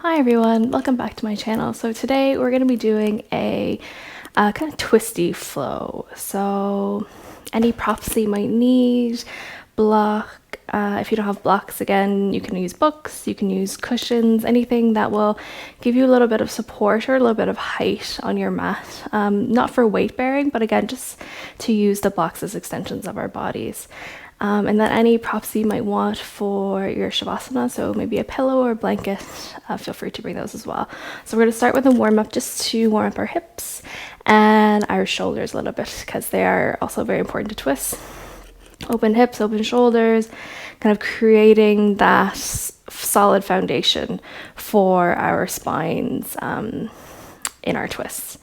Hi everyone, welcome back to my channel. So today we're going to be doing a kind of twisty flow. So any props that you might need, block, if you don't have blocks, again, you can use books, you can use cushions, anything that will give you a little bit of support or a little bit of height on your mat. Not for weight bearing, but again, just to use the blocks as extensions of our bodies. And then any props you might want for your Savasana, so maybe a pillow or a blanket, feel free to bring those as well. So we're going to start with a warm-up just to warm up our hips and our shoulders a little bit because they are also very important to twist. Open hips, open shoulders, kind of creating that solid foundation for our spines in our twists.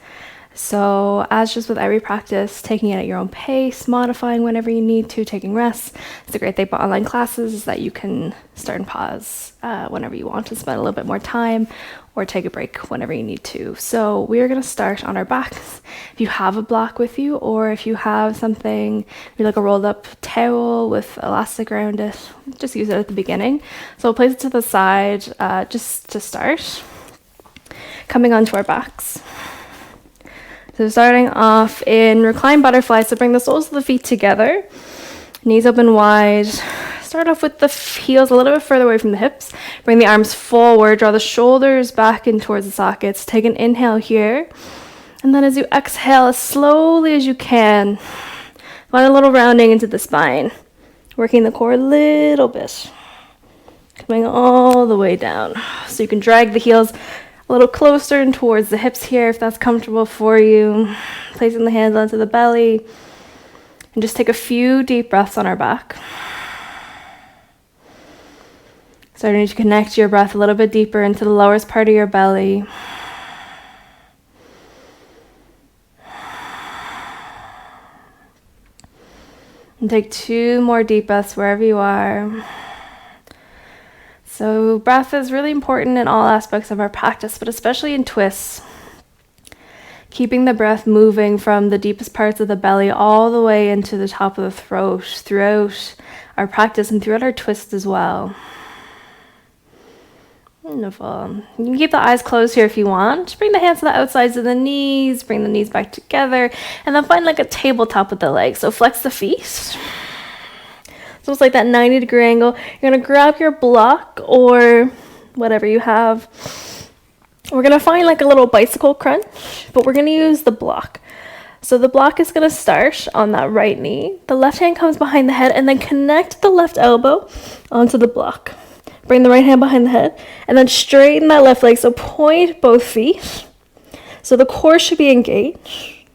So as just with every practice, taking it at your own pace, modifying whenever you need to, taking rests. It's a great thing about online classes is that you can start and pause whenever you want to spend a little bit more time or take a break whenever you need to. So we are going to start on our backs. If you have a block with you or if you have something maybe like a rolled up towel with elastic around it, just use it at the beginning. So we'll place it to the side just to start. Coming onto our backs. So starting off in reclined butterfly, so bring the soles of the feet together, knees open wide. Start off with the heels a little bit further away from the hips. Bring the arms forward, draw the shoulders back in towards the sockets. Take an inhale here. And then as you exhale, as slowly as you can, find a little rounding into the spine. Working the core a little bit. Coming all the way down. So you can drag the heels a little closer and towards the hips here if that's comfortable for you. Placing the hands onto the belly. And just take a few deep breaths on our back. Starting to connect your breath a little bit deeper into the lowest part of your belly. And take 2 more deep breaths wherever you are. So breath is really important in all aspects of our practice, but especially in twists. Keeping the breath moving from the deepest parts of the belly all the way into the top of the throat throughout our practice and throughout our twist as well. Wonderful. You can keep the eyes closed here if you want. Bring the hands to the outsides of the knees, bring the knees back together, and then find like a tabletop with the legs. So flex the feet. So it's like that 90-degree angle. You're going to grab your block or whatever you have. We're going to find like a little bicycle crunch, but we're going to use the block. So the block is going to start on that right knee. The left hand comes behind the head and then connect the left elbow onto the block. Bring the right hand behind the head and then straighten that left leg. So point both feet. So the core should be engaged.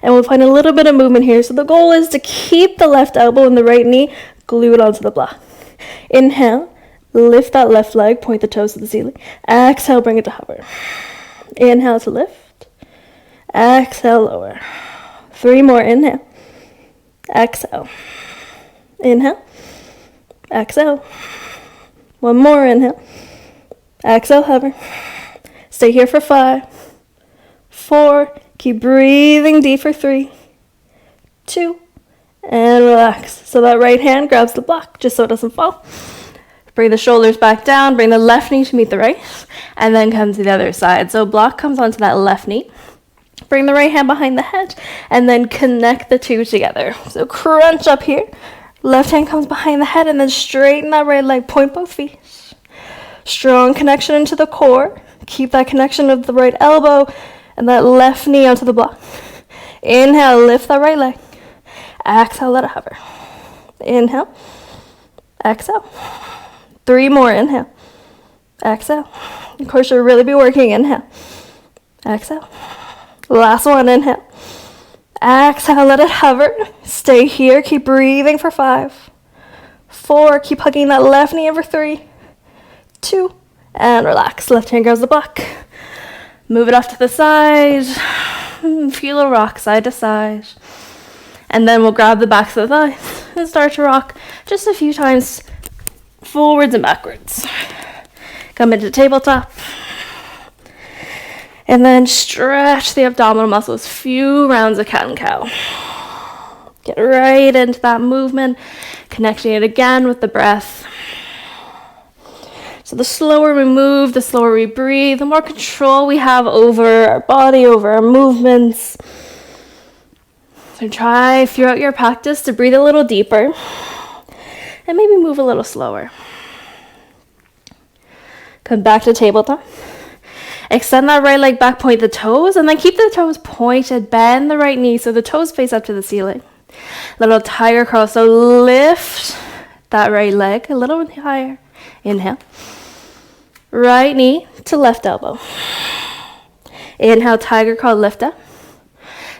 And we'll find a little bit of movement here. So the goal is to keep the left elbow and the right knee glued onto the block. Inhale, lift that left leg, point the toes to the ceiling. Exhale, bring it to hover. Inhale to lift. Exhale, lower. 3 more, inhale. Exhale. Inhale. Exhale. 1 more, inhale. Exhale, hover. Stay here for 5, 4, keep breathing deep for 3, 2, and relax. So that right hand grabs the block just so it doesn't fall. Bring the shoulders back down, bring the left knee to meet the right, and then come to the other side. So block comes onto that left knee. Bring the right hand behind the head, and then connect the 2 together. So crunch up here. Left hand comes behind the head, and then straighten that right leg, point both feet. Strong connection into the core. Keep that connection of the right elbow and that left knee onto the block. Inhale, lift that right leg. Exhale, let it hover. Inhale. Exhale. 3 more, inhale. Exhale. Of course, you'll really be working. Inhale. Exhale. Last one, inhale. Exhale, let it hover. Stay here, keep breathing for 5, 4, keep hugging that left knee over 3, 2, and relax. Left hand grabs the block. Move it off to the side. Feel a rock side to side. And then we'll grab the backs of the thighs and start to rock just a few times forwards and backwards. Come into tabletop. And then stretch the abdominal muscles. Few rounds of cat and cow. Get right into that movement. Connecting it again with the breath. So the slower we move, the slower we breathe, the more control we have over our body, over our movements. So try throughout your practice to breathe a little deeper and maybe move a little slower. Come back to tabletop. Extend that right leg back, point the toes, and then keep the toes pointed. Bend the right knee so the toes face up to the ceiling. Little tiger curl. So lift that right leg a little bit higher. Inhale. Right knee to left elbow. Inhale, tiger curl, lift up.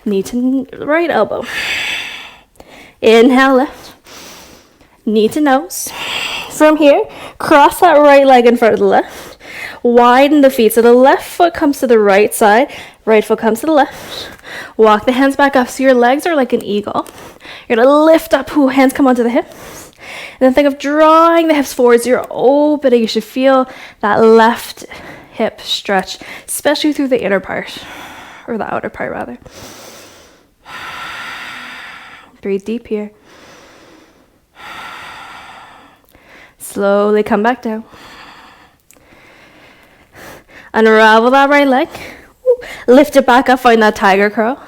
Knee to right elbow. Inhale, lift. Knee to nose. From here, cross that right leg in front of the left. Widen the feet so the left foot comes to the right side, right foot comes to the left. Walk the hands back up so your legs are like an eagle. You're going to lift up, hands come onto the hips. And then think of drawing the hips forward so you're opening. You should feel that left hip stretch, especially through the inner part, or the outer part rather. Breathe deep here. Slowly come back down. Unravel that right leg. Lift it back up, find that tiger curl.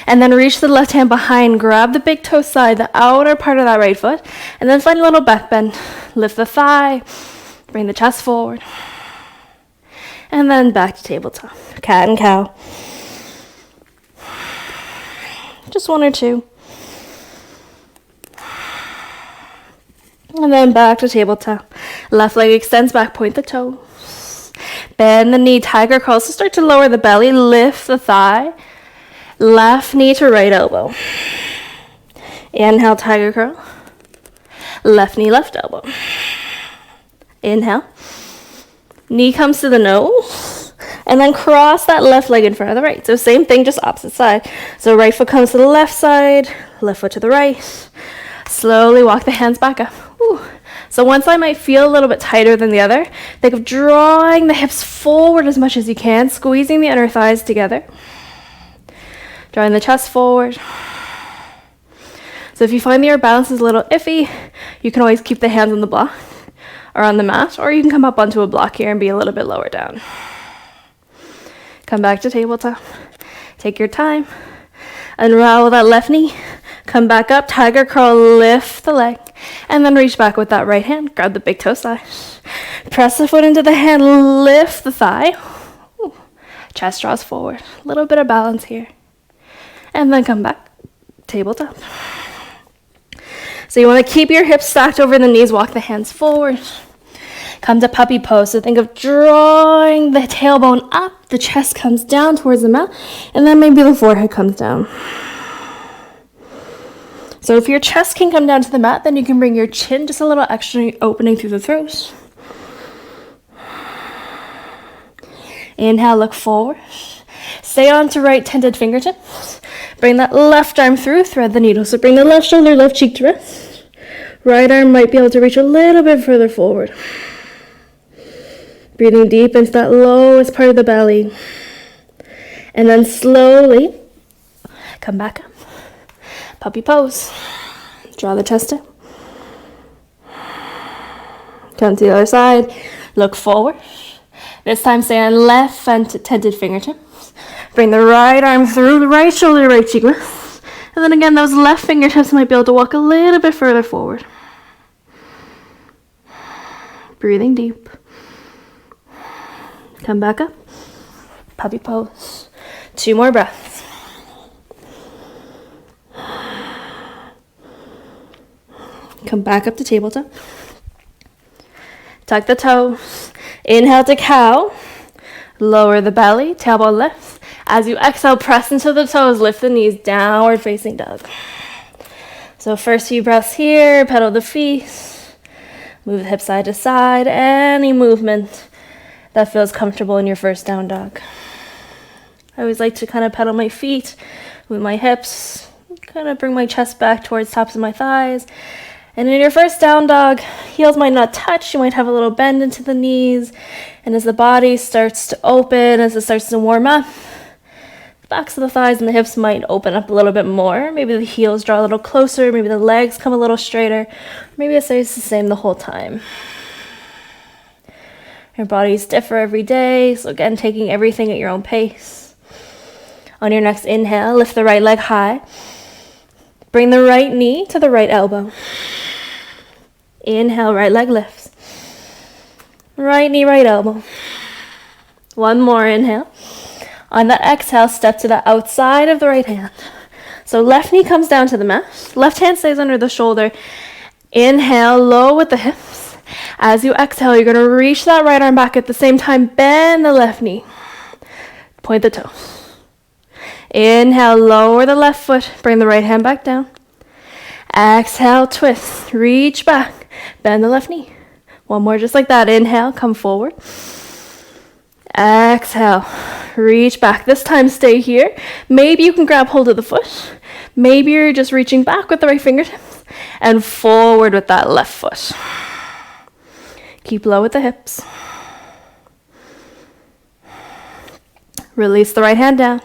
And then reach the left hand behind. Grab the big toe side, the outer part of that right foot. And then find a little back bend. Lift the thigh. Bring the chest forward. And then back to tabletop. Cat and cow. Just one or two. And then back to tabletop. Left leg extends back, point the toes. Bend the knee, tiger curl. So start to lower the belly, lift the thigh. Left knee to right elbow. Inhale, tiger curl. Left knee, left elbow. Inhale. Knee comes to the nose. And then cross that left leg in front of the right. So same thing, just opposite side. So right foot comes to the left side, left foot to the right. Slowly walk the hands back up. Ooh. So one side might feel a little bit tighter than the other. Think of drawing the hips forward as much as you can, squeezing the inner thighs together. Drawing the chest forward. So if you find that your balance is a little iffy, you can always keep the hands on the block or on the mat, or you can come up onto a block here and be a little bit lower down. Come back to tabletop. Take your time. Unravel that left knee. Come back up, tiger curl, lift the leg, and then reach back with that right hand. Grab the big toe side. Press the foot into the hand, lift the thigh. Ooh. Chest draws forward. A little bit of balance here. And then come back, tabletop. So you want to keep your hips stacked over the knees, walk the hands forward. Come to puppy pose. So think of drawing the tailbone up, the chest comes down towards the mat, and then maybe the forehead comes down. So if your chest can come down to the mat, then you can bring your chin just a little extra opening through the throat. Inhale, look forward. Stay on to right tented fingertips. Bring that left arm through, thread the needle. So bring the left shoulder, left cheek to rest. Right arm might be able to reach a little bit further forward. Breathing deep into that lowest part of the belly. And then slowly come back up. Puppy pose. Draw the chest up. Come to the other side. Look forward. This time stay on left tented fingertips. Bring the right arm through the right shoulder, right cheek rest. And then again, those left fingertips might be able to walk a little bit further forward. Breathing deep. Come back up. Puppy pose. 2 more breaths. Come back up to tabletop. Tuck the toes. Inhale to cow. Lower the belly, tailbone lifts. As you exhale, press into the toes, lift the knees, downward facing dog. So first few breaths here, pedal the feet. Move the hips side to side. Any movement that feels comfortable in your first down dog. I always like to kind of pedal my feet with my hips, kind of bring my chest back towards tops of my thighs. And in your first down dog, heels might not touch. You might have a little bend into the knees. And as the body starts to open, as it starts to warm up, the backs of the thighs and the hips might open up a little bit more. Maybe the heels draw a little closer. Maybe the legs come a little straighter. Maybe it stays the same the whole time. Your bodies differ every day, so again, taking everything at your own pace. On your next inhale, lift the right leg high. Bring the right knee to the right elbow. Inhale, right leg lifts. Right knee, right elbow. One more inhale. On that exhale, step to the outside of the right hand. So left knee comes down to the mat. Left hand stays under the shoulder. Inhale, low with the hips. As you exhale, you're going to reach that right arm back at the same time. Bend the left knee. Point the toes. Inhale, lower the left foot. Bring the right hand back down. Exhale, twist. Reach back. Bend the left knee. One more just like that. Inhale, come forward. Exhale, reach back. This time stay here. Maybe you can grab hold of the foot. Maybe you're just reaching back with the right fingertips and forward with that left foot. Keep low with the hips. Release the right hand down.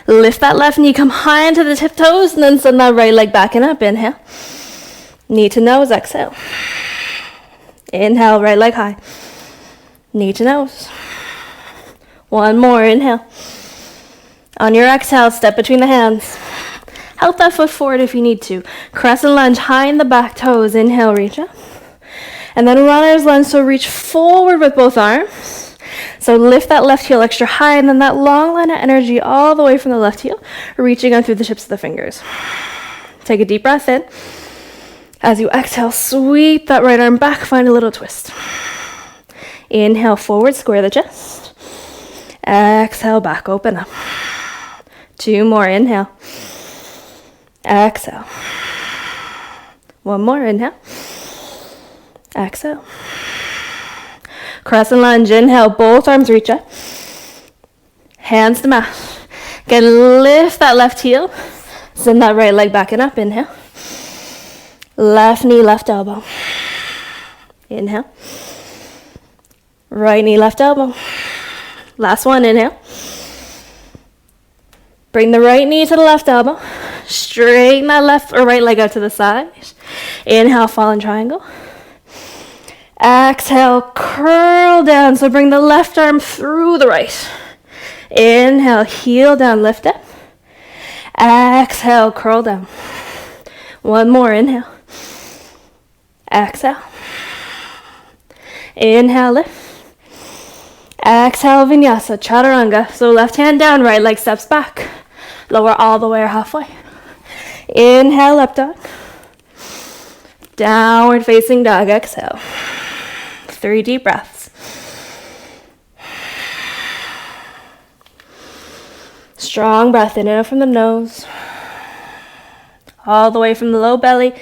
Lift that left knee, come high into the tiptoes, and then send that right leg back and up. Inhale. Knee to nose, exhale. Inhale, right leg high. Knee to nose. One more, inhale. On your exhale, step between the hands. Help that foot forward if you need to. Crescent lunge, high in the back toes. Inhale, reach up. And then runner's lunge, so reach forward with both arms. So lift that left heel extra high, and then that long line of energy all the way from the left heel, reaching on through the tips of the fingers. Take a deep breath in. As you exhale, sweep that right arm back, find a little twist. Inhale, forward, square the chest. Exhale, back, open up. Two more, inhale. Exhale. One more, inhale. Exhale. Crescent lunge, inhale, both arms reach up. Hands to mat. Again, lift that left heel. Send that right leg back and up, inhale. Left knee, left elbow. Inhale. Right knee, left elbow. Last one, inhale. Bring the right knee to the left elbow. Straighten that left or right leg out to the side. Inhale, fallen triangle. Exhale, curl down. So bring the left arm through the right. Inhale, heel down, lift up. Exhale, curl down. One more, inhale. Exhale. Inhale, lift. Exhale, vinyasa, chaturanga. So left hand down, right leg steps back. Lower all the way or halfway. Inhale, up dog. Downward facing dog, exhale. 3 deep breaths. Strong breath in and out from the nose. All the way from the low belly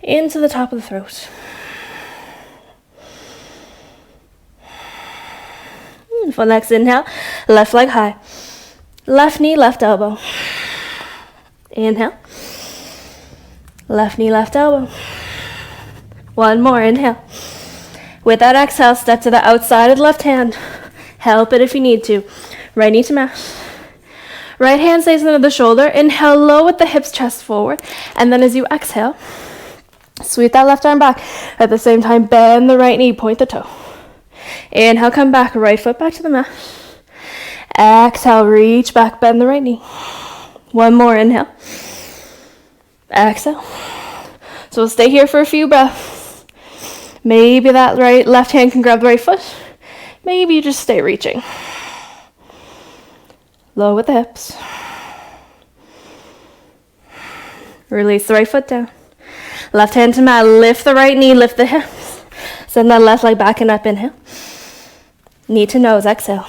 into the top of the throat. For next inhale, left leg high. Left knee, left elbow. Inhale. Left knee, left elbow. One more, inhale. With that exhale, step to the outside of the left hand. Help it if you need to. Right knee to mat. Right hand stays under the shoulder. Inhale, low with the hips, chest forward. And then as you exhale, sweep that left arm back. At the same time, bend the right knee, point the toe. Inhale, come back, right foot back to the mat. Exhale, reach back, bend the right knee. One more, inhale. Exhale. So we'll stay here for a few breaths. Maybe that left hand can grab the right foot. Maybe you just stay reaching. Low with the hips. Release the right foot down. Left hand to mat, lift the right knee, lift the hips. Send that left leg back and up, inhale. Knee to nose, exhale.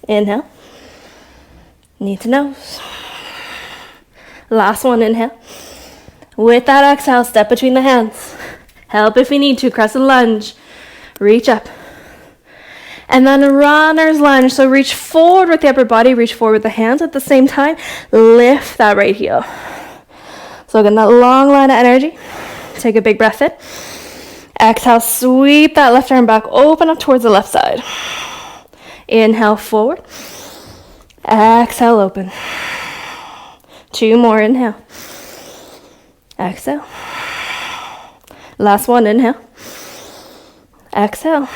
Inhale. Knee to nose. Last one, inhale. With that exhale, step between the hands. Help if you need to, crescent lunge. Reach up. And then a runner's lunge. So reach forward with the upper body, reach forward with the hands at the same time. Lift that right heel. So again, that long line of energy. Take a big breath in. Exhale, sweep that left arm back, open up towards the left side. Inhale, forward. Exhale, open. 2 more, inhale. Exhale. Last one, inhale. Exhale.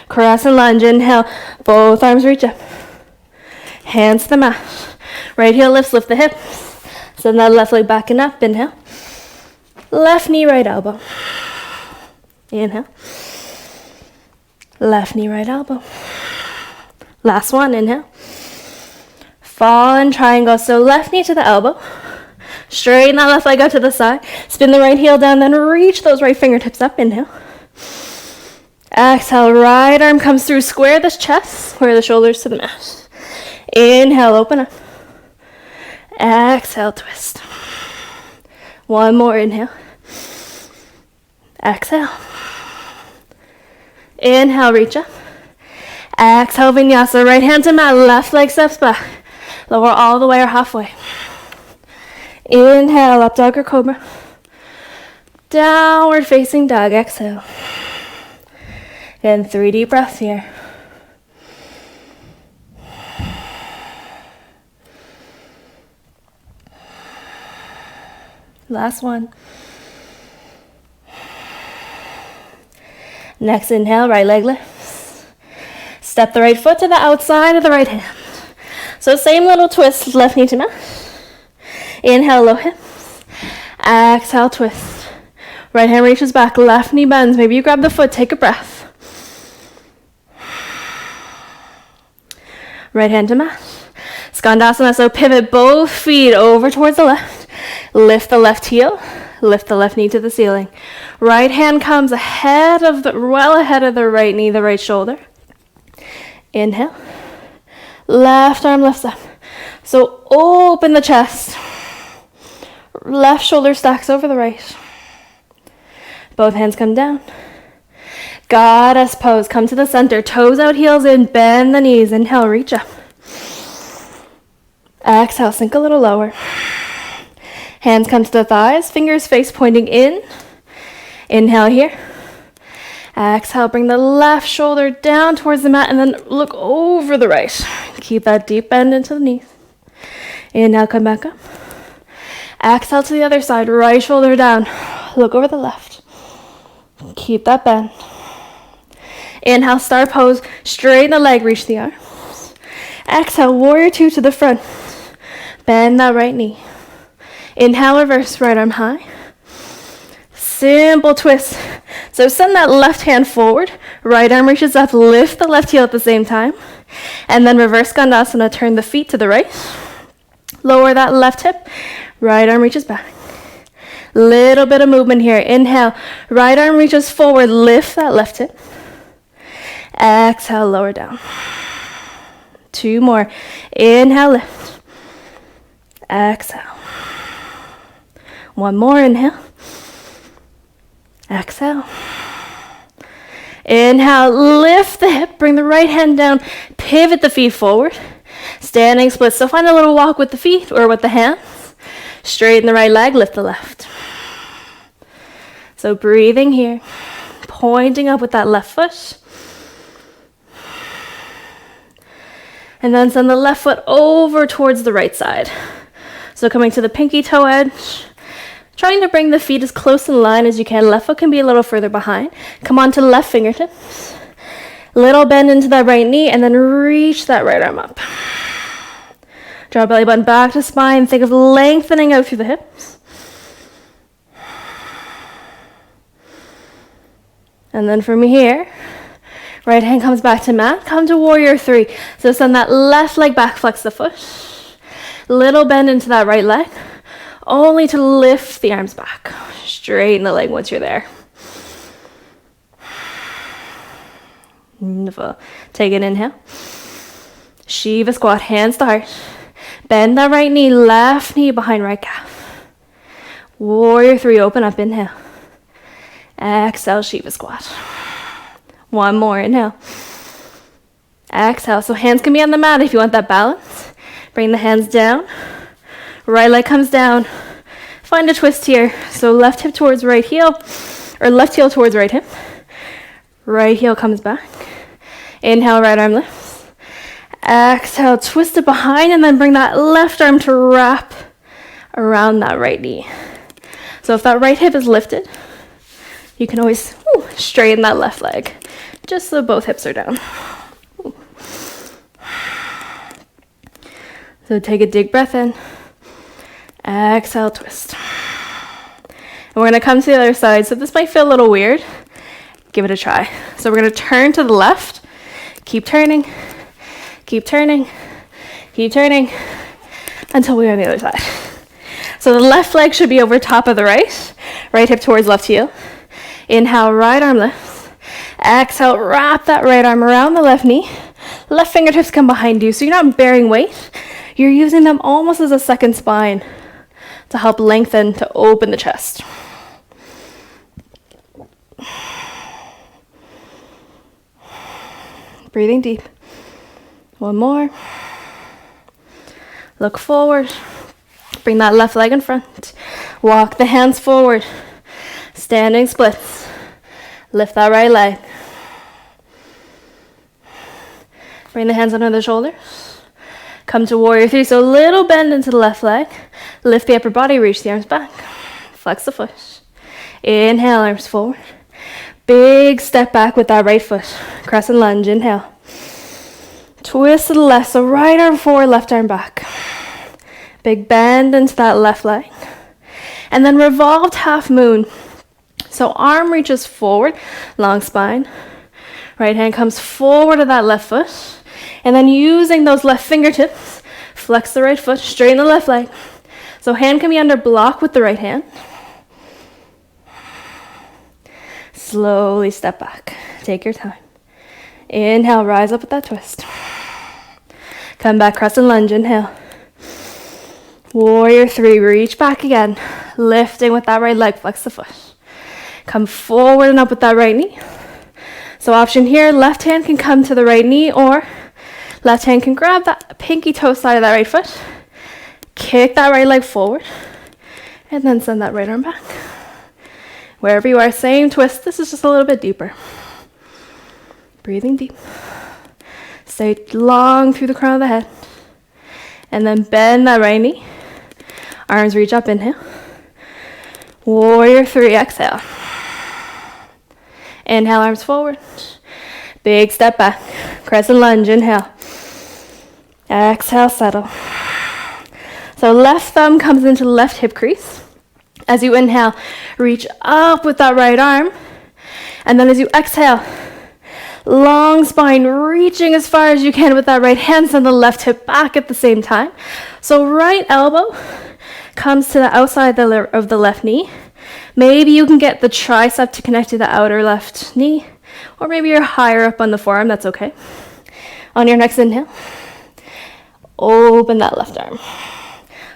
Crescent lunge. Inhale. Both arms reach up. Hands to the mat. Right heel lifts, lift the hips. Send that left leg back and up. Inhale. Left knee, right elbow. Inhale. Left knee, right elbow. Last one. Inhale. Fall in triangle. So left knee to the elbow. Straighten that left leg out to the side. Spin the right heel down, then reach those right fingertips up. Inhale. Exhale, right arm comes through. Square this chest, square the shoulders to the mat. Inhale, open up. Exhale, twist. One more, inhale. Exhale. Inhale, reach up. Exhale, vinyasa. Right hand to mat, left leg steps back. Lower all the way or halfway. Inhale, up dog or cobra. Downward facing dog, exhale. And 3 deep breaths here. Last one. Next inhale, right leg lifts. Step the right foot to the outside of the right hand. So same little twist, left knee to mat. Inhale, low hips. Exhale, twist. Right hand reaches back, left knee bends. Maybe you grab the foot, take a breath. Right hand to mat. Skandasana, so pivot both feet over towards the left. Lift the left heel, lift the left knee to the ceiling. Right hand comes well ahead of the right knee, the right shoulder. Inhale. Left arm lifts up. So open the chest. Left shoulder stacks over the right. Both hands come down. Goddess pose. Come to the center. Toes out, heels in. Bend the knees. Inhale, reach up. Exhale, sink a little lower. Hands come to the thighs. Fingers face pointing in. Inhale here. Exhale, bring the left shoulder down towards the mat and then look over the right. Keep that deep bend into the knees. Inhale, come back up. Exhale to the other side. Right shoulder down. Look over the left. Keep that bend. Inhale, star pose. Straighten the leg, reach the arms. Exhale, warrior 2 to the front. Bend that right knee. Inhale, reverse, right arm high. Simple twist. So send that left hand forward. Right arm reaches up, lift the left heel at the same time. And then reverse Skandasana, turn the feet to the right. Lower that left hip. Right arm reaches back. Little bit of movement here. Inhale, right arm reaches forward, lift that left hip. Exhale, lower down. 2 more. Inhale, lift. Exhale. 1 more, inhale. Exhale. Inhale, lift the hip, bring the right hand down, pivot the feet forward. Standing split, so find a little walk with the feet or with the hands. Straighten the right leg, lift the left. So breathing here, pointing up with that left foot. And then send the left foot over towards the right side. So coming to the pinky toe edge, trying to bring the feet as close in line as you can. Left foot can be a little further behind. Come on to the left fingertips. Little bend into that right knee and then reach that right arm up. Draw belly button back to spine. Think of lengthening out through the hips. And then from here, right hand comes back to mat. Come to warrior 3. So send that left leg back, flex the foot. Little bend into that right leg. Only to lift the arms back. Straighten the leg once you're there. Wonderful. Take an inhale. Shiva squat, hands to heart. Bend that right knee, left knee behind right calf. Warrior 3, open up, inhale. Exhale, Shiva squat. 1 more, inhale. Exhale, so hands can be on the mat if you want that balance. Bring the hands down. Right leg comes down. Find a twist here. So left hip towards right heel, or left heel towards right hip. Right heel comes back. Inhale, right arm lifts. Exhale, twist it behind and then bring that left arm to wrap around that right knee. So if that right hip is lifted, you can always Straighten that left leg, just so both hips are down. So take a deep breath in. Exhale, twist. And we're going to come to the other side. So this might feel a little weird. Give it a try. So we're going to turn to the left. Keep turning. Keep turning. Keep turning. Until we're on the other side. So the left leg should be over top of the right. Right hip towards left heel. Inhale, right arm lifts. Exhale, wrap that right arm around the left knee. Left fingertips come behind you. So you're not bearing weight. You're using them almost as a second spine to help lengthen, to open the chest. Breathing deep. One more. Look forward. Bring that left leg in front. Walk the hands forward. Standing splits. Lift that right leg. Bring the hands under the shoulders. Come to warrior three. So a little bend into the left leg. Lift the upper body, reach the arms back. Flex the foot. Inhale, arms forward. Big step back with that right foot. Crescent lunge, inhale. Twist to the left, so right arm forward, left arm back. Big bend into that left leg. And then revolved half moon. So arm reaches forward, long spine. Right hand comes forward to that left foot. And then using those left fingertips, flex the right foot, straighten the left leg. So hand can be under block with the right hand. Slowly step back. Take your time. Inhale, rise up with that twist. Come back, crescent lunge, inhale. Warrior three, reach back again. Lifting with that right leg, flex the foot. Come forward and up with that right knee. So option here, left hand can come to the right knee, or left hand can grab that pinky toe side of that right foot. Kick that right leg forward. And then send that right arm back. Wherever you are, same twist. This is just a little bit deeper. Breathing deep. Stay long through the crown of the head. And then bend that right knee. Arms reach up, inhale. Warrior three, exhale. Inhale, arms forward. Big step back. Crescent lunge, inhale. Exhale, settle. So left thumb comes into the left hip crease. As you inhale, reach up with that right arm. And then as you exhale, long spine, reaching as far as you can with that right hand, send the left hip back at the same time. So right elbow comes to the outside of the left knee. Maybe you can get the tricep to connect to the outer left knee, or maybe you're higher up on the forearm, that's okay. On your next inhale, open that left arm.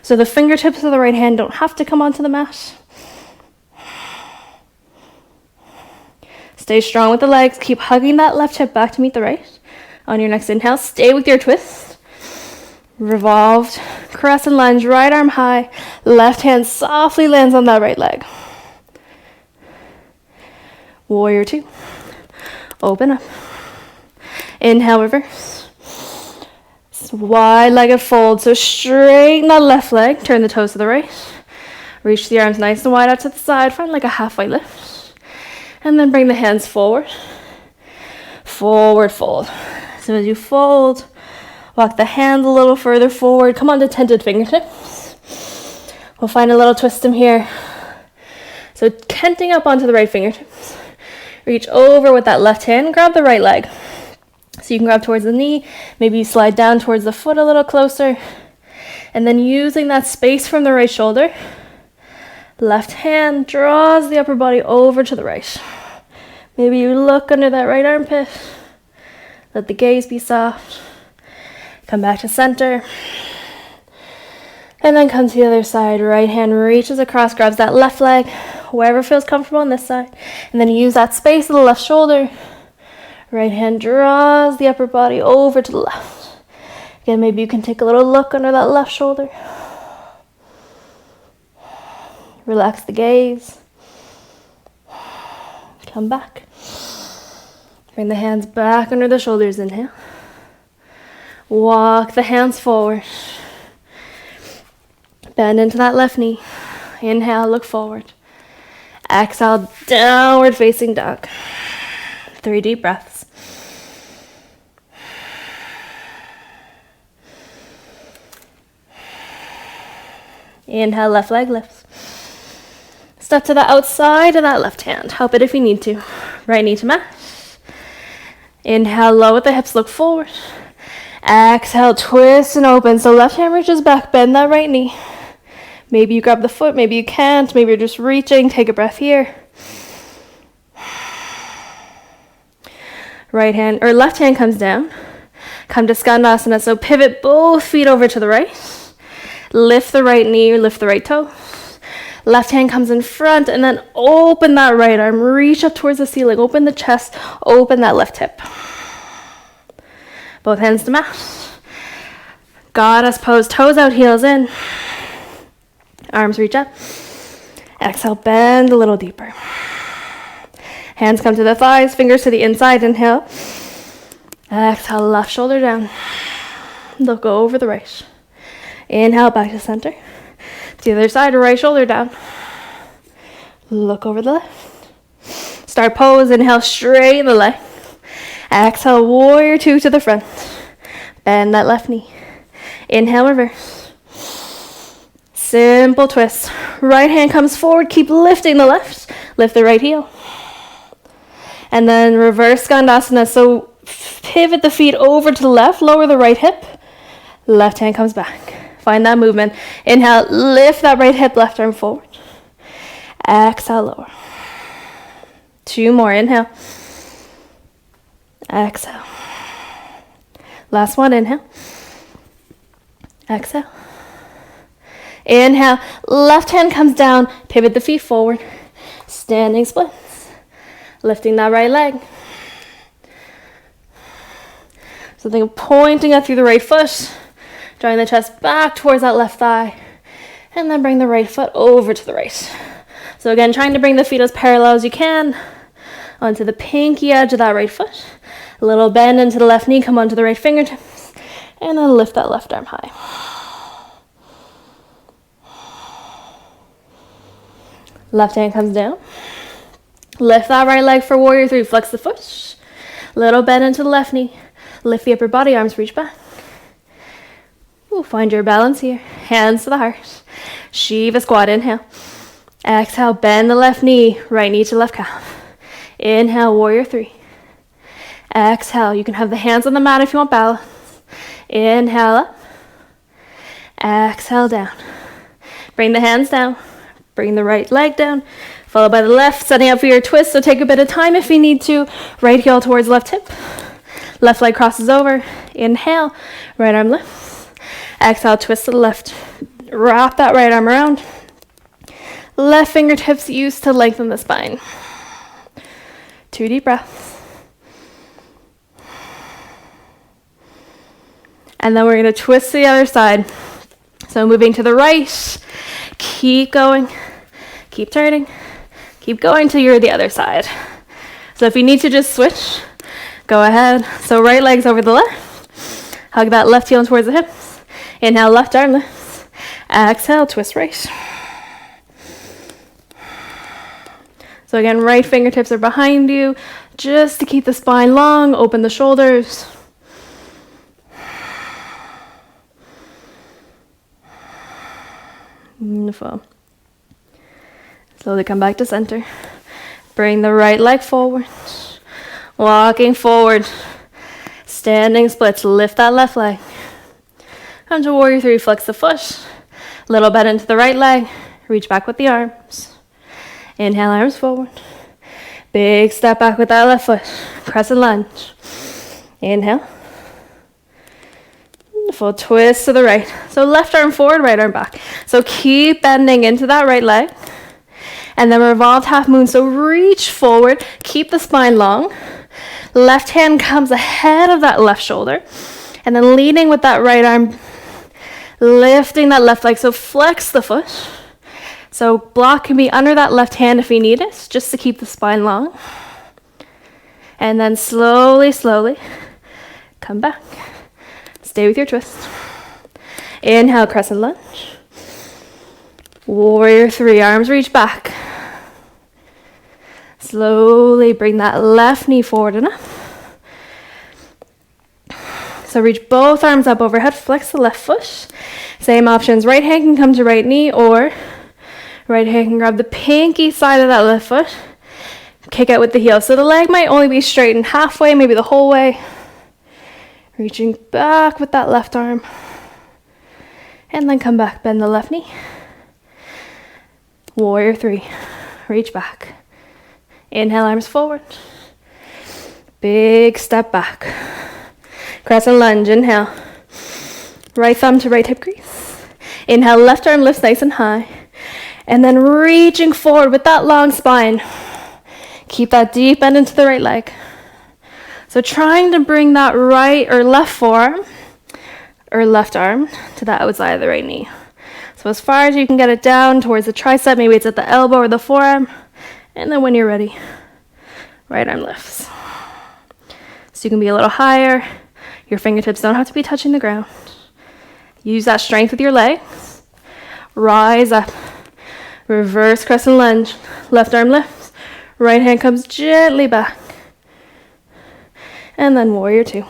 So the fingertips of the right hand don't have to come onto the mat. Stay strong with the legs. Keep hugging that left hip back to meet the right. On your next inhale, stay with your twist. Revolved, crescent lunge, right arm high. Left hand softly lands on that right leg. Warrior two. Open up. Inhale, reverse. Wide-legged fold, so straighten that left leg, turn the toes to the right, reach the arms nice and wide out to the side, find like a halfway lift, and then bring the hands forward, forward fold. So as you fold, walk the hands a little further forward, come onto tented fingertips. We'll find a little twist in here. So tenting up onto the right fingertips, reach over with that left hand, grab the right leg. So you can grab towards the knee, maybe you slide down towards the foot a little closer. And then using that space from the right shoulder, left hand draws the upper body over to the right. Maybe you look under that right armpit. Let the gaze be soft. Come back to center. And then come to the other side. Right hand reaches across, grabs that left leg, wherever feels comfortable on this side. And then use that space of the left shoulder. Right hand draws the upper body over to the left. Again, maybe you can take a little look under that left shoulder. Relax the gaze. Come back. Bring the hands back under the shoulders, inhale. Walk the hands forward. Bend into that left knee. Inhale, look forward. Exhale, downward facing dog. 3 deep breaths. Inhale, left leg lifts. Step to the outside of that left hand. Help it if you need to. Right knee to mat. Inhale, lower the hips, look forward. Exhale, twist and open. So left hand reaches back, bend that right knee. Maybe you grab the foot, maybe you can't. Maybe you're just reaching. Take a breath here. Right hand or left hand comes down. Come to Skandasana. So pivot both feet over to the right. Lift the right knee, lift the right toe. Left hand comes in front and then open that right arm. Reach up towards the ceiling. Open the chest. Open that left hip. Both hands to mat. Goddess pose. Toes out, heels in. Arms reach up. Exhale, bend a little deeper. Hands come to the thighs. Fingers to the inside. Inhale. Exhale, left shoulder down. Look over the right. Inhale, back to center. To the other side, right shoulder down. Look over the left. Start pose. Inhale, straighten the leg. Exhale, warrior 2 to the front. Bend that left knee. Inhale, reverse. Simple twist. Right hand comes forward. Keep lifting the left. Lift the right heel. And then reverse Skandasana. So pivot the feet over to the left. Lower the right hip. Left hand comes back. Find that movement. Inhale, lift that right hip, left arm forward. Exhale, lower. 2 more. Inhale. Exhale. Last one. Inhale. Exhale. Inhale. Left hand comes down. Pivot the feet forward. Standing splits. Lifting that right leg. So think of pointing up through the right foot. Drawing the chest back towards that left thigh. And then bring the right foot over to the right. So again, trying to bring the feet as parallel as you can. Onto the pinky edge of that right foot. A little bend into the left knee. Come onto the right fingertips. And then lift that left arm high. Left hand comes down. Lift that right leg for warrior 3. Flex the foot. Little bend into the left knee. Lift the upper body. Arms reach back. Ooh, find your balance here. Hands to the heart. Shiva squat. Inhale. Exhale. Bend the left knee. Right knee to left calf. Inhale. Warrior 3. Exhale. You can have the hands on the mat if you want balance. Inhale up. Exhale down. Bring the hands down. Bring the right leg down. Followed by the left. Setting up for your twist. So take a bit of time if you need to. Right heel towards left hip. Left leg crosses over. Inhale. Right arm lifts. Exhale, twist to the left. Wrap that right arm around. Left fingertips used to lengthen the spine. 2 deep breaths. And then we're going to twist to the other side. So moving to the right. Keep going. Keep turning. Keep going till you're the other side. So if you need to just switch, go ahead. So right leg's over the left. Hug that left heel towards the hips. Inhale, left arm lifts. Exhale, twist right. So again, right fingertips are behind you, just to keep the spine long. Open the shoulders. Beautiful. Slowly come back to center. Bring the right leg forward. Walking forward. Standing splits. Lift that left leg. Come to warrior 3, flex the foot. Little bend into the right leg. Reach back with the arms. Inhale, arms forward. Big step back with that left foot. Crescent lunge. Inhale. Full twist to the right. So left arm forward, right arm back. So keep bending into that right leg. And then revolved half moon. So reach forward. Keep the spine long. Left hand comes ahead of that left shoulder. And then leading with that right arm. Lifting that left leg. So flex the foot. So block can be under that left hand if you need it, just to keep the spine long. And then slowly, slowly come back. Stay with your twist. Inhale, crescent lunge. Warrior 3, arms reach back. Slowly bring that left knee forward enough. So reach both arms up overhead, flex the left foot. Same options, right hand can come to right knee, or right hand can grab the pinky side of that left foot. Kick out with the heel. So the leg might only be straightened halfway, maybe the whole way. Reaching back with that left arm. And then come back, bend the left knee. Warrior 3. Reach back. Inhale, arms forward. Big step back. Crescent lunge, inhale. Right thumb to right hip crease. Inhale, left arm lifts nice and high. And then reaching forward with that long spine. Keep that deep bend into the right leg. So trying to bring that right or left forearm or left arm to the outside of the right knee. So as far as you can get it down towards the tricep, maybe it's at the elbow or the forearm. And then when you're ready, right arm lifts. So you can be a little higher. Your fingertips don't have to be touching the ground. Use that strength with your legs. Rise up. Reverse crescent lunge. Left arm lifts. Right hand comes gently back. And then warrior 2.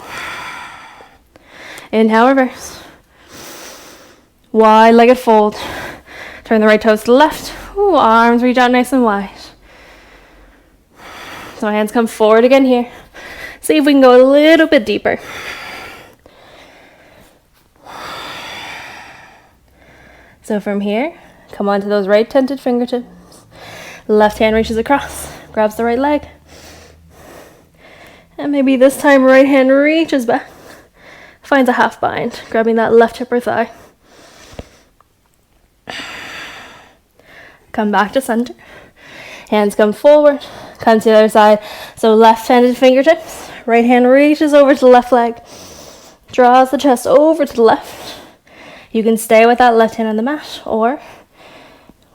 Inhale, reverse. Wide-legged fold. Turn the right toes to the left. Ooh, arms reach out nice and wide. So hands come forward again here. See if we can go a little bit deeper. So from here, come onto those right tented fingertips. Left hand reaches across, grabs the right leg. And maybe this time right hand reaches back, finds a half bind, grabbing that left hip or thigh. Come back to center. Hands come forward, come to the other side. So left-handed fingertips, right hand reaches over to the left leg, draws the chest over to the left. You can stay with that left hand on the mat, or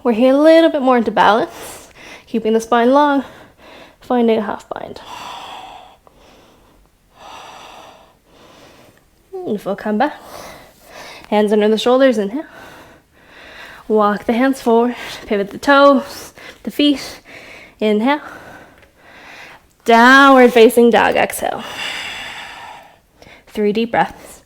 we're here a little bit more into balance, keeping the spine long, finding a half bind. And if we'll come back, hands under the shoulders, inhale. Walk the hands forward, pivot the toes, the feet, inhale. Downward facing dog, exhale. 3 deep breaths.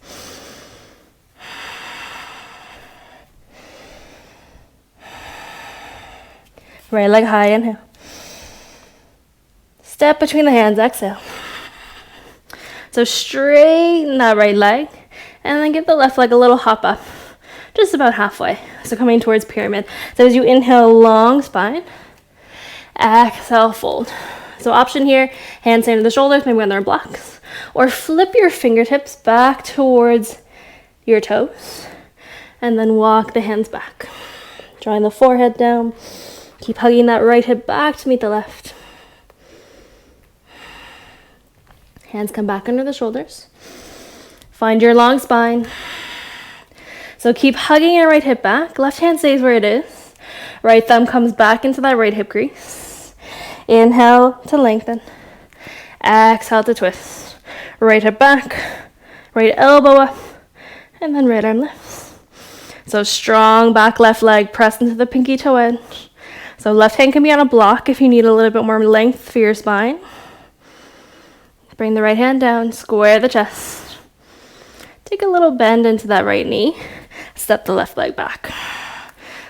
Right leg high, inhale. Step between the hands, exhale. So straighten that right leg, and then give the left leg a little hop up, just about halfway. So coming towards pyramid. So as you inhale, long spine, exhale, fold. So option here, hands under the shoulders, maybe on their blocks, or flip your fingertips back towards your toes, and then walk the hands back. Drawing the forehead down, keep hugging that right hip back to meet the left. Hands come back under the shoulders. Find your long spine. So keep hugging your right hip back. Left hand stays where it is. Right thumb comes back into that right hip crease. Inhale to lengthen. Exhale to twist. Right hip back. Right elbow up. And then right arm lifts. So strong back left leg. Press into the pinky toe edge. So left hand can be on a block if you need a little bit more length for your spine. Bring the right hand down, square the chest. Take a little bend into that right knee. Step the left leg back.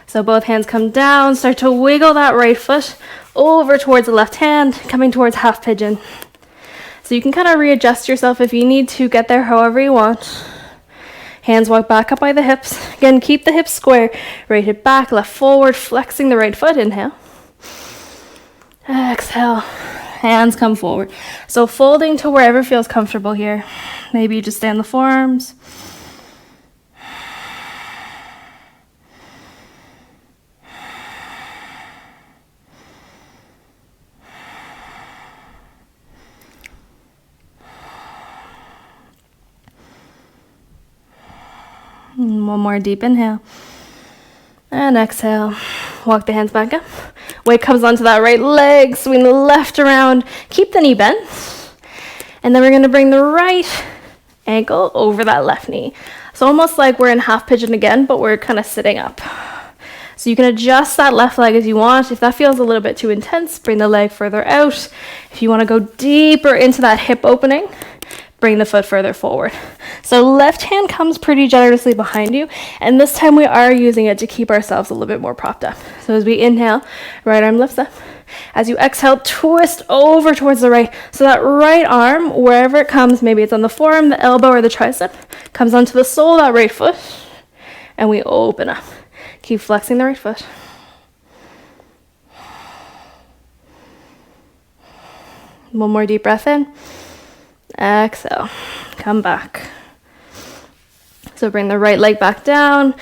So both hands come down, start to wiggle that right foot over towards the left hand, coming towards half pigeon. So you can kind of readjust yourself if you need to, get there however you want. Hands walk back up by the hips. Again, keep the hips square. Right hip back, left forward, flexing the right foot. Inhale. Exhale. Hands come forward. So folding to wherever feels comfortable here. Maybe you just stand the forearms. And one more deep inhale. And exhale. Walk the hands back up. Weight comes onto that right leg. Swing the left around. Keep the knee bent. And then we're going to bring the right ankle over that left knee. So almost like we're in half pigeon again, but we're kind of sitting up. So you can adjust that left leg as you want. If that feels a little bit too intense, bring the leg further out. If you want to go deeper into that hip opening, bring the foot further forward. So left hand comes pretty generously behind you, and this time we are using it to keep ourselves a little bit more propped up. So as we inhale, right arm lifts up. As you exhale, twist over towards the right. So that right arm, wherever it comes, maybe it's on the forearm, the elbow, or the tricep, comes onto the sole of that right foot, and we open up. Keep flexing the right foot. One more deep breath in. Exhale. Come back. So bring the right leg back down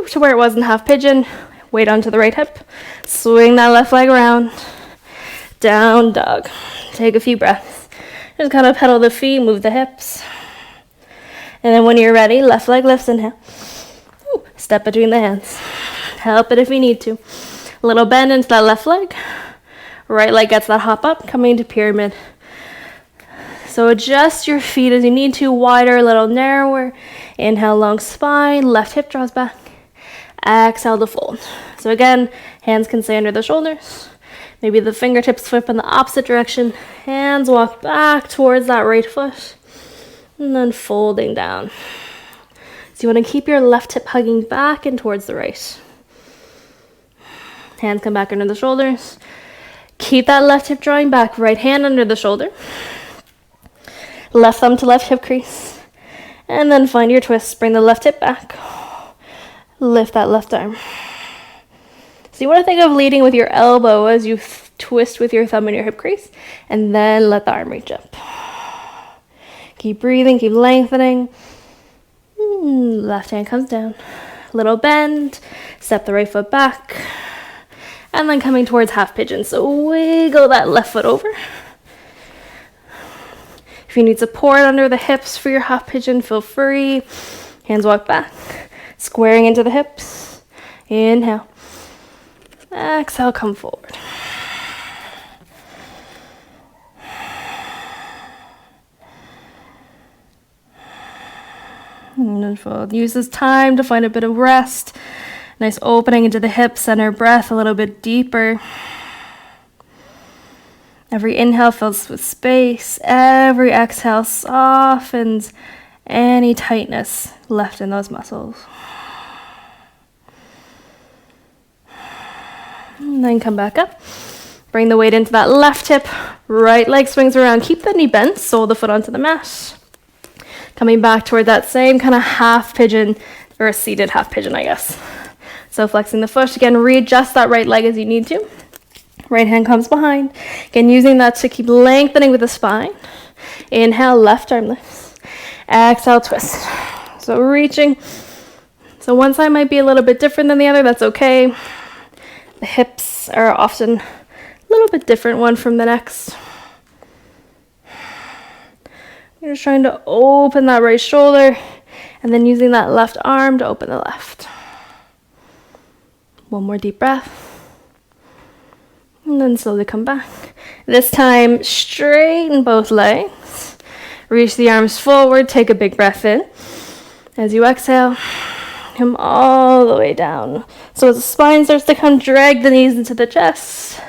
to where it was in half pigeon. Weight onto the right hip. Swing that left leg around. Down dog. Take a few breaths. Just kind of pedal the feet, move the hips. And then when you're ready, left leg lifts, inhale. Step between the hands. Help it if you need to. A little bend into that left leg. Right leg gets that hop up, coming into pyramid. So adjust your feet as you need to, wider, a little narrower. Inhale, long spine, left hip draws back. Exhale to fold. So again, hands can stay under the shoulders. Maybe the fingertips flip in the opposite direction. Hands walk back towards that right foot. And then folding down. So you want to keep your left hip hugging back and towards the right. Hands come back under the shoulders. Keep that left hip drawing back. Right hand under the shoulder. Left thumb to left hip crease. And then find your twist. Bring the left hip back. Lift that left arm. So you want to think of leading with your elbow as you twist with your thumb in your hip crease. And then let the arm reach up. Keep breathing. Keep lengthening. Left hand comes down. Little bend. Step the right foot back. And then coming towards half pigeon. So wiggle that left foot over. If you need support under the hips for your half pigeon, feel free. Hands walk back. Squaring into the hips. Inhale. Exhale, come forward. And then fold. Use this time to find a bit of rest. Nice opening into the hips, center breath a little bit deeper. Every inhale fills with space. Every exhale softens any tightness left in those muscles. And then come back up. Bring the weight into that left hip. Right leg swings around. Keep the knee bent. Sole the foot onto the mat. Coming back toward that same kind of half pigeon, or a seated half pigeon, I guess. So flexing the foot. Again, readjust that right leg as you need to. Right hand comes behind. Again, using that to keep lengthening with the spine. Inhale, left arm lifts. Exhale, twist. So reaching. So one side might be a little bit different than the other. That's okay. The hips are often a little bit different one from the next. You're just trying to open that right shoulder and then using that left arm to open the left. One more deep breath. And then slowly come back. This time, straighten both legs. Reach the arms forward. Take a big breath in. As you exhale, come all the way down. So as the spine starts to come, drag the knees into the chest.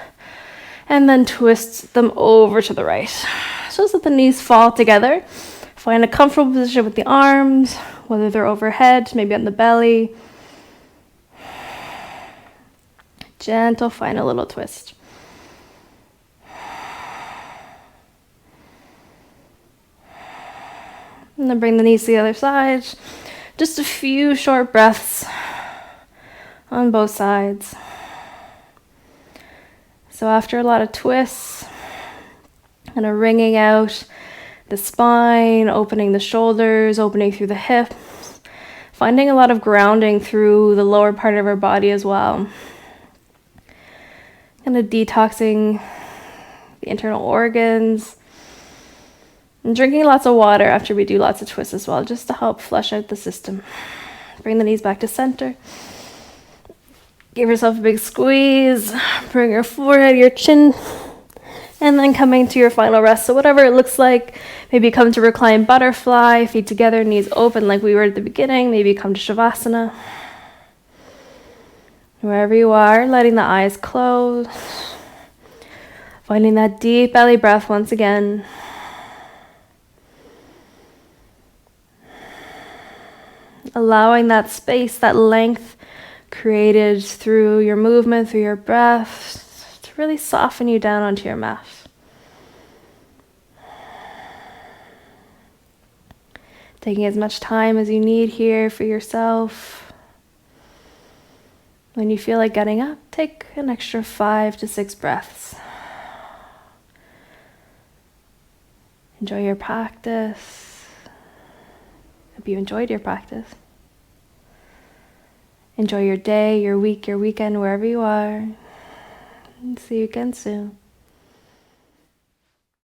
And then twist them over to the right. Just let the knees fall together. Find a comfortable position with the arms, whether they're overhead, maybe on the belly. Gentle final little twist. And then bring the knees to the other side. Just a few short breaths on both sides. So after a lot of twists, kind of wringing out the spine, opening the shoulders, opening through the hips, finding a lot of grounding through the lower part of our body as well. Kind of detoxing the internal organs. And drinking lots of water after we do lots of twists as well, just to help flush out the system. Bring the knees back to center. Give yourself a big squeeze. Bring your forehead, your chin. And then coming to your final rest. So whatever it looks like, maybe come to reclined butterfly, feet together, knees open like we were at the beginning. Maybe come to Savasana. Wherever you are, letting the eyes close. Finding that deep belly breath once again. Allowing that space, that length created through your movement, through your breath, to really soften you down onto your mat. Taking as much time as you need here for yourself. When you feel like getting up, take an extra 5 to 6 breaths. Enjoy your practice. Hope you enjoyed your practice. Enjoy your day, your week, your weekend, wherever you are. And see you again soon.